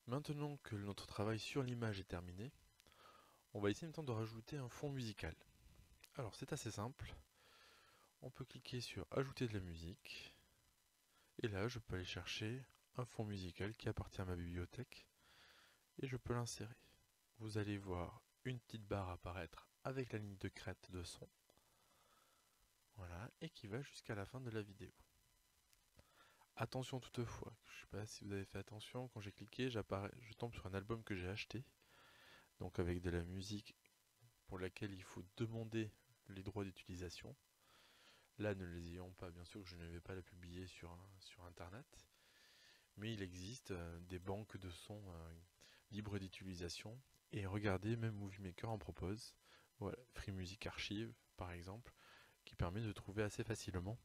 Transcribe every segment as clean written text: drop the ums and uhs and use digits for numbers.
Maintenant que notre travail sur l'image est terminé, on va essayer maintenant de rajouter un fond musical. Alors c'est assez simple, on peut cliquer sur ajouter de la musique, et là je peux aller chercher un fond musical qui appartient à ma bibliothèque, et je peux l'insérer. Vous allez voir une petite barre apparaître avec la ligne de crête de son, voilà, et qui va jusqu'à la fin de la vidéo. Attention toutefois, je ne sais pas si vous avez fait attention, quand j'ai cliqué, je tombe sur un album que j'ai acheté, donc avec de la musique pour laquelle il faut demander les droits d'utilisation. Là, ne les ayons pas, bien sûr que je ne vais pas la publier sur internet, mais il existe des banques de sons libres d'utilisation, et regardez, même Movie Maker en propose. Voilà, Free Music Archive par exemple, qui permet de trouver assez facilement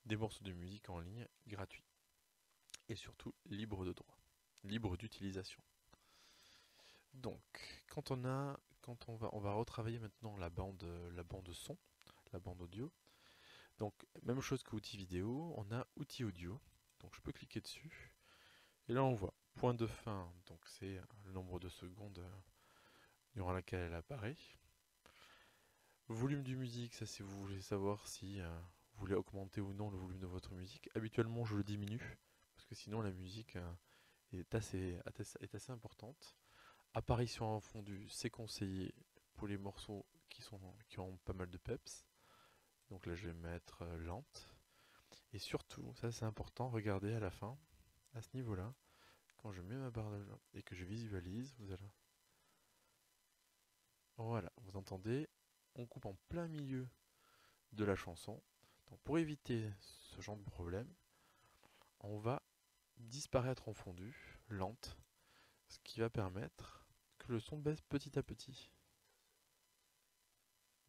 des morceaux de musique en ligne gratuits, et surtout libres de droit, libres d'utilisation. Donc, on va retravailler maintenant la bande son, la bande audio. Donc, même chose que outil vidéo, on a outil audio. Donc, je peux cliquer dessus. Et là, on voit point de fin. Donc, c'est le nombre de secondes durant laquelle elle apparaît. Volume du musique, ça c'est vous voulez savoir si vous voulez augmenter ou non le volume de votre musique. Habituellement, je le diminue parce que sinon la musique est assez importante. Apparition en fondu, c'est conseillé pour les morceaux qui ont pas mal de peps. Donc là, je vais mettre lente. Et surtout, ça c'est important, regardez à la fin, à ce niveau-là, quand je mets ma barre de et que je visualise, voilà, vous entendez, on coupe en plein milieu de la chanson. Donc pour éviter ce genre de problème, on va disparaître en fondu, lente, ce qui va permettre que le son baisse petit à petit.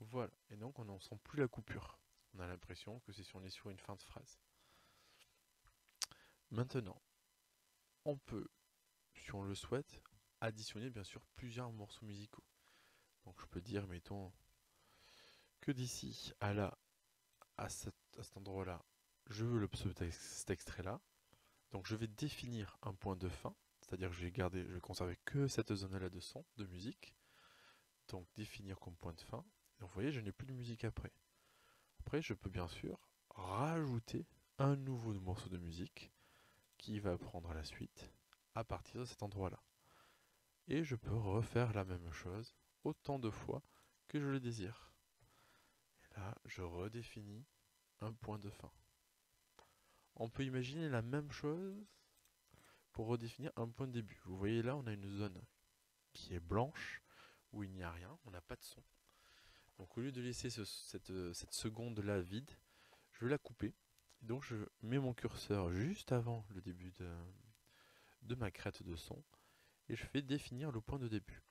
Voilà, et donc on n'en sent plus la coupure. On a l'impression que c'est si on est sur une fin de phrase. Maintenant, on peut, si on le souhaite, additionner bien sûr plusieurs morceaux musicaux. Donc je peux dire, mettons, que d'ici à là, à cet endroit-là, je veux cet extrait-là. Donc je vais définir un point de fin, c'est-à-dire que je vais conserver que cette zone-là de son, de musique. Donc définir comme point de fin. Et vous voyez, je n'ai plus de musique après. Après, je peux bien sûr rajouter un nouveau morceau de musique qui va prendre la suite à partir de cet endroit-là. Et je peux refaire la même chose autant de fois que je le désire. Et là, je redéfinis un point de fin. On peut imaginer la même chose pour redéfinir un point de début. Vous voyez là, on a une zone qui est blanche, où il n'y a rien, on n'a pas de son. Donc au lieu de laisser cette seconde-là vide, je vais la couper. Donc je mets mon curseur juste avant le début de ma crête de son, et je fais définir le point de début.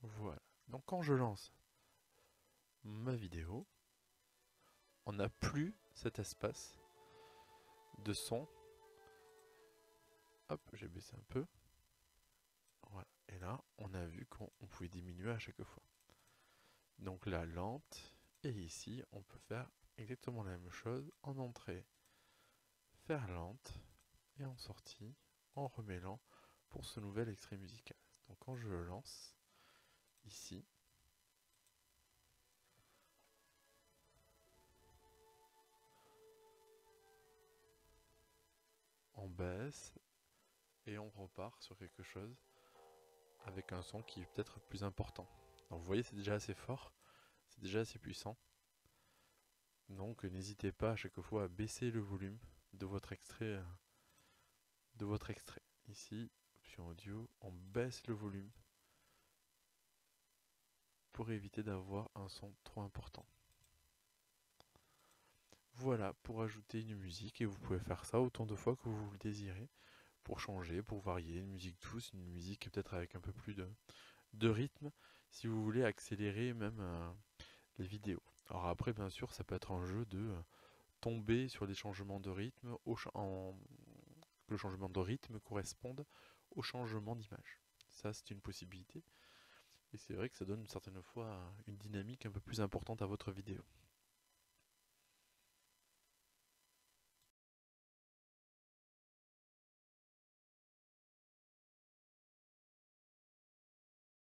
Voilà. Donc quand je lance ma vidéo, on n'a plus cet espace de son. Hop, j'ai baissé un peu. Voilà. Et là, on a vu qu'on pouvait diminuer à chaque fois. Donc là, lente. Et ici, on peut faire exactement la même chose en entrée. Faire lente. Et en sortie, en remêlant pour ce nouvel extrait musical. Donc quand je le lance, ici, on baisse et on repart sur quelque chose avec un son qui est peut-être plus important. Donc vous voyez, c'est déjà assez fort, c'est déjà assez puissant. Donc n'hésitez pas à chaque fois à baisser le volume de votre extrait. Ici, option audio, on baisse le volume pour éviter d'avoir un son trop important. Voilà pour ajouter une musique, et vous pouvez faire ça autant de fois que vous le désirez pour changer, pour varier, une musique douce, une musique peut-être avec un peu plus de rythme, si vous voulez accélérer même les vidéos. Alors après, bien sûr, ça peut être un jeu de tomber sur des changements de rythme, que le changement de rythme corresponde au changement d'image. Ça, c'est une possibilité. Et c'est vrai que ça donne certaines fois une dynamique un peu plus importante à votre vidéo.